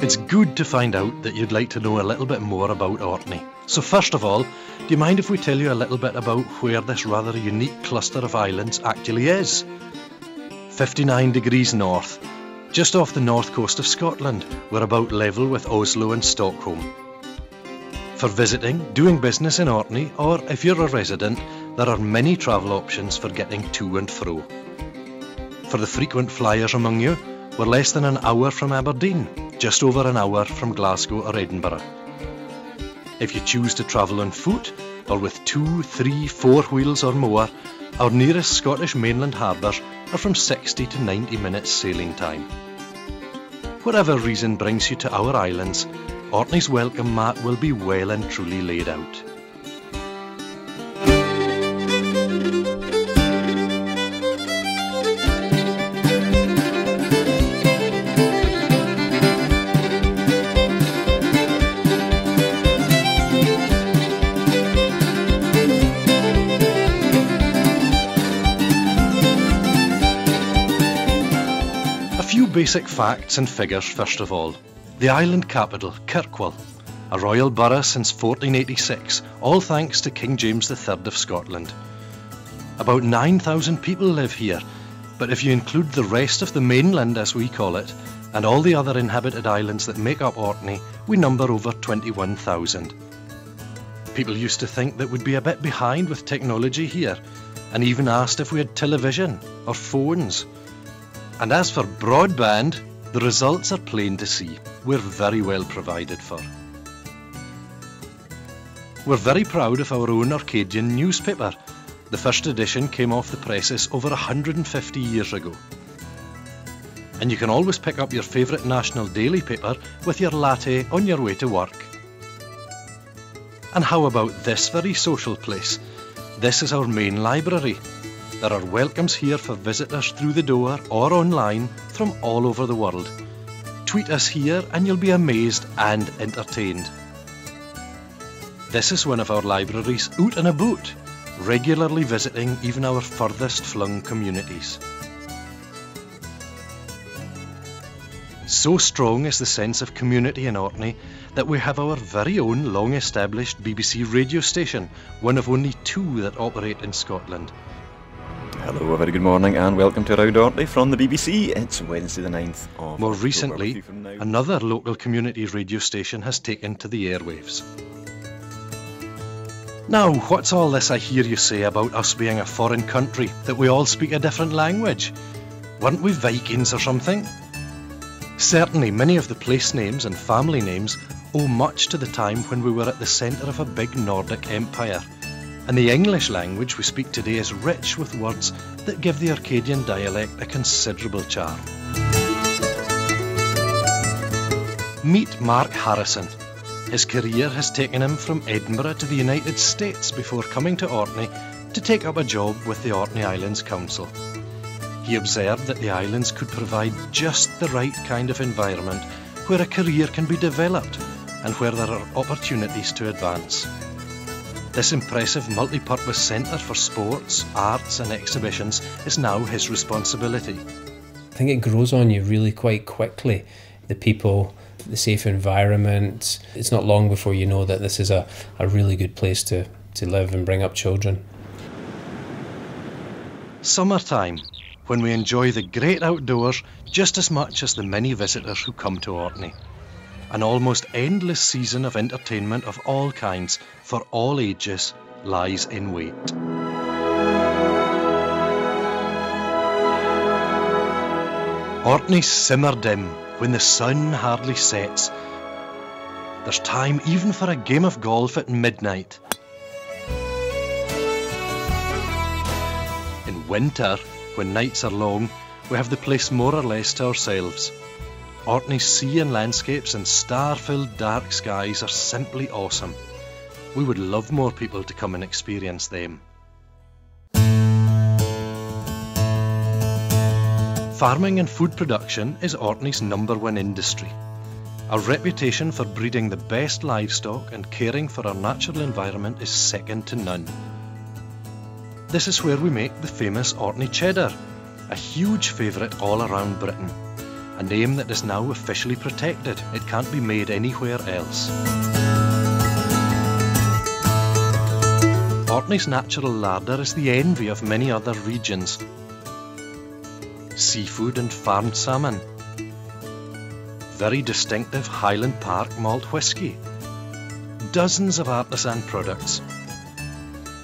It's good to find out that you'd like to know a little bit more about Orkney. So first of all, do you mind if we tell you a little bit about where this rather unique cluster of islands actually is? 59 degrees north, just off the north coast of Scotland. We're about level with Oslo and Stockholm. For visiting, doing business in Orkney, or if you're a resident, there are many travel options for getting to and fro. For the frequent flyers among you, we're less than an hour from Aberdeen, just over an hour from Glasgow or Edinburgh. If you choose to travel on foot, or with 2, 3, 4 wheels or more, our nearest Scottish mainland harbours are from 60 to 90 minutes sailing time. Whatever reason brings you to our islands, Orkney's welcome mat will be well and truly laid out. Basic facts and figures first of all. The island capital, Kirkwall, a royal borough since 1486, all thanks to King James III of Scotland. About 9,000 people live here, but if you include the rest of the mainland, as we call it, and all the other inhabited islands that make up Orkney, we number over 21,000. People used to think that we'd be a bit behind with technology here, and even asked if we had television or phones. And as for broadband, the results are plain to see. We're very well provided for. We're very proud of our own Orcadian newspaper. The first edition came off the presses over 150 years ago. And you can always pick up your favourite national daily paper with your latte on your way to work. And how about this very social place? This is our main library. There are welcomes here for visitors through the door or online from all over the world. Tweet us here and you'll be amazed and entertained. This is one of our libraries out and about, regularly visiting even our furthest flung communities. So strong is the sense of community in Orkney that we have our very own long-established BBC radio station, one of only 2 that operate in Scotland. Hello, a very good morning and welcome to Around Orkney from the BBC. It's Wednesday the 9th of More October. recently, another local community radio station has taken to the airwaves. Now, what's all this I hear you say about us being a foreign country, that we all speak a different language? Weren't we Vikings or something? Certainly, many of the place names and family names owe much to the time when we were at the centre of a big Nordic empire. And the English language we speak today is rich with words that give the Orcadian dialect a considerable charm. Meet Mark Harrison. His career has taken him from Edinburgh to the United States before coming to Orkney to take up a job with the Orkney Islands Council. He observed that the islands could provide just the right kind of environment where a career can be developed and where there are opportunities to advance. This impressive multi-purpose centre for sports, arts and exhibitions is now his responsibility. I think it grows on you really quite quickly. The people, the safe environment. It's not long before you know that this is a really good place to live and bring up children. Summertime, when we enjoy the great outdoors just as much as the many visitors who come to Orkney. An almost endless season of entertainment of all kinds, for all ages, lies in wait. Orkney's simmer dim when the sun hardly sets. There's time even for a game of golf at midnight. In winter, when nights are long, we have the place more or less to ourselves. Orkney's sea and landscapes and star-filled dark skies are simply awesome. We would love more people to come and experience them. Farming and food production is Orkney's #1 industry. Our reputation for breeding the best livestock and caring for our natural environment is second to none. This is where we make the famous Orkney cheddar, a huge favourite all around Britain. a name that is now officially protected. It can't be made anywhere else. Orkney's natural larder is the envy of many other regions. Seafood and farmed salmon. Very distinctive Highland Park malt whisky. Dozens of artisan products.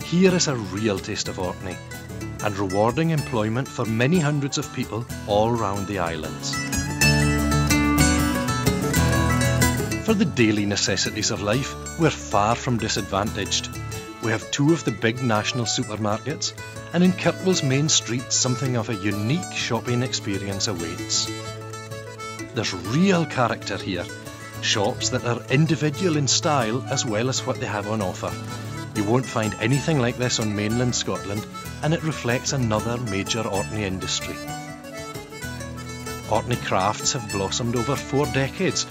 Here is a real taste of Orkney, and rewarding employment for many hundreds of people all round the islands. For the daily necessities of life, we're far from disadvantaged. We have two of the big national supermarkets, and in Kirkwall's main street something of a unique shopping experience awaits. There's real character here, shops that are individual in style as well as what they have on offer. You won't find anything like this on mainland Scotland, and it reflects another major Orkney industry. Orkney crafts have blossomed over 4 decades,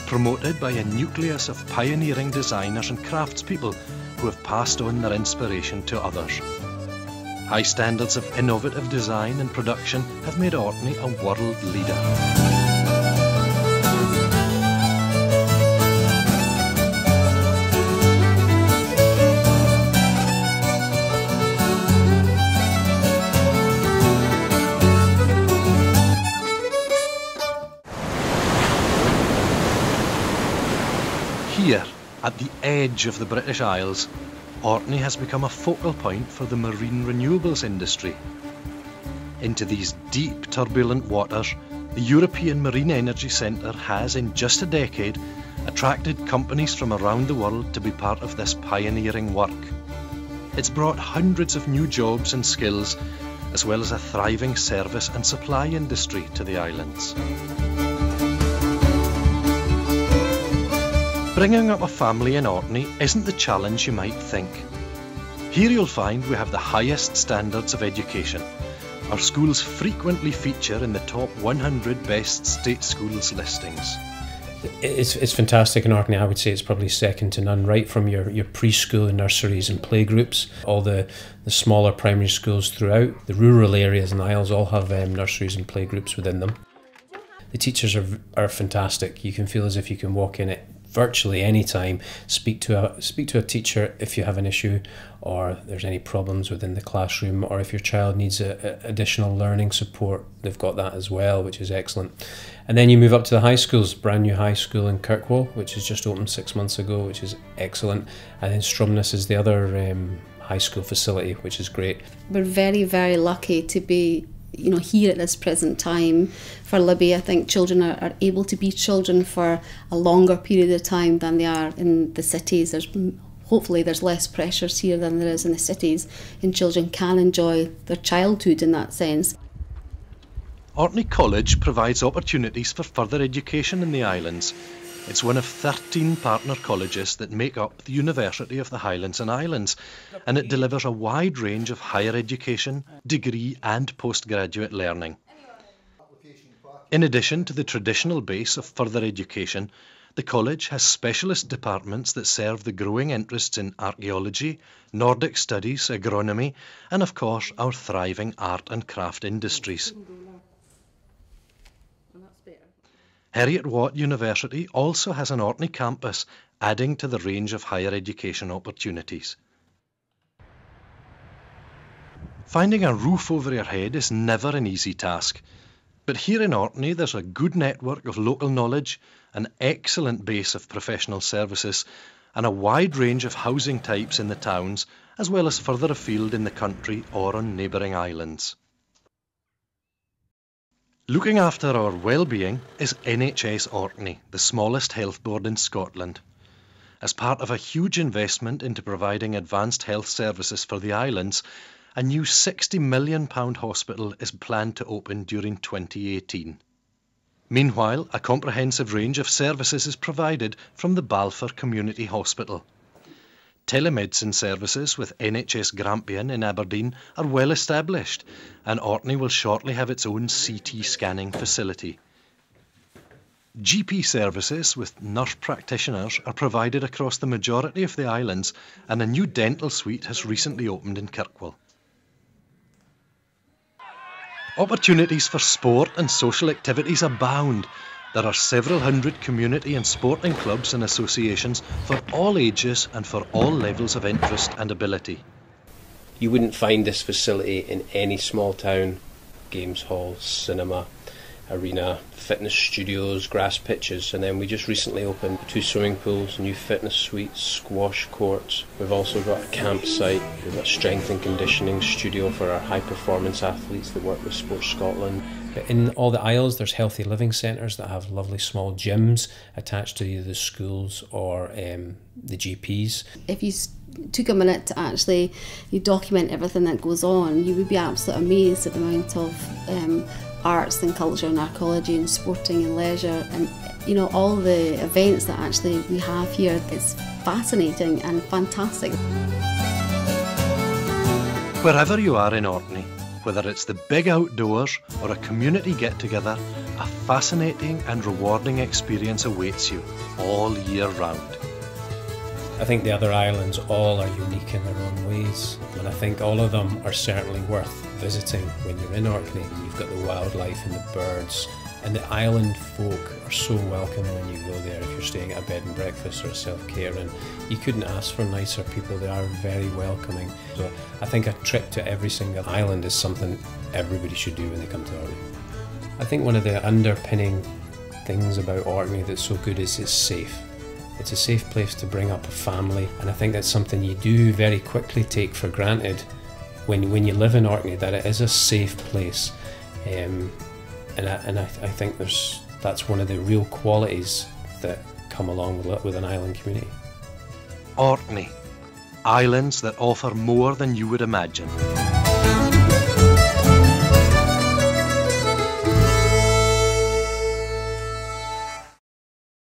promoted by a nucleus of pioneering designers and craftspeople who have passed on their inspiration to others. High standards of innovative design and production have made Orkney a world leader. Here, at the edge of the British Isles, Orkney has become a focal point for the marine renewables industry. Into these deep, turbulent waters, the European Marine Energy Centre has, in just a decade, attracted companies from around the world to be part of this pioneering work. It's brought hundreds of new jobs and skills, as well as a thriving service and supply industry to the islands. Bringing up a family in Orkney isn't the challenge you might think. Here you'll find we have the highest standards of education. Our schools frequently feature in the top 100 best state schools listings. It's fantastic in Orkney. I would say it's probably second to none, right from your preschool and nurseries and playgroups, all the smaller primary schools throughout. The rural areas and the Isles all have nurseries and playgroups within them. The teachers are fantastic. You can feel as if you can walk in at virtually any time, speak to a teacher if you have an issue or there's any problems within the classroom, or if your child needs additional learning support, they've got that as well, which is excellent. And then you move up to the high schools, brand new high school in Kirkwall, which has just opened 6 months ago, which is excellent. And then Stromness is the other high school facility, which is great. We're very, very lucky to be here at this present time. For Libby, I think children are able to be children for a longer period of time than they are in the cities. Hopefully there's less pressures here than there is in the cities, and children can enjoy their childhood in that sense. Hartney College provides opportunities for further education in the islands. It's one of 13 partner colleges that make up the University of the Highlands and Islands, and it delivers a wide range of higher education, degree and postgraduate learning. In addition to the traditional base of further education, the college has specialist departments that serve the growing interests in archaeology, Nordic studies, agronomy, and of course our thriving art and craft industries. Heriot-Watt University also has an Orkney campus, adding to the range of higher education opportunities. Finding a roof over your head is never an easy task, but here in Orkney there's a good network of local knowledge, an excellent base of professional services, and a wide range of housing types in the towns, as well as further afield in the country or on neighbouring islands. Looking after our well-being is NHS Orkney, the smallest health board in Scotland. As part of a huge investment into providing advanced health services for the islands, a new £60 million hospital is planned to open during 2018. Meanwhile, a comprehensive range of services is provided from the Balfour Community Hospital. Telemedicine services with NHS Grampian in Aberdeen are well established, and Orkney will shortly have its own CT scanning facility. GP services with nurse practitioners are provided across the majority of the islands, and a new dental suite has recently opened in Kirkwall. Opportunities for sport and social activities abound. There are several hundred community and sporting clubs and associations for all ages and for all levels of interest and ability. You wouldn't find this facility in any small town. Games hall, cinema, arena, fitness studios, grass pitches, and then we just recently opened 2 swimming pools, new fitness suites, squash courts. We've also got a campsite, we've got a strength and conditioning studio for our high performance athletes that work with Sports Scotland. But in all the Isles there's healthy living centres that have lovely small gyms attached to either the schools or the GPs. If you took a minute to actually document everything that goes on, you would be absolutely amazed at the amount of arts and culture and archaeology and sporting and leisure and all the events that actually we have here. It's fascinating and fantastic. Wherever you are in Orkney, whether it's the big outdoors or a community get-together, a fascinating and rewarding experience awaits you all year round. I think the other islands all are unique in their own ways, and I think all of them are certainly worth visiting when you're in Orkney. You've got the wildlife and the birds, and the island folk are so welcoming when you go there if you're staying at a bed and breakfast or a self-care, and you couldn't ask for nicer people. They are very welcoming. So I think a trip to every single island is something everybody should do when they come to Orkney. I think one of the underpinning things about Orkney that's so good is it's safe. It's a safe place to bring up a family, and I think that's something you do very quickly take for granted when you live in Orkney, that it is a safe place. And I think that's one of the real qualities that come along with an island community. Orkney, islands that offer more than you would imagine.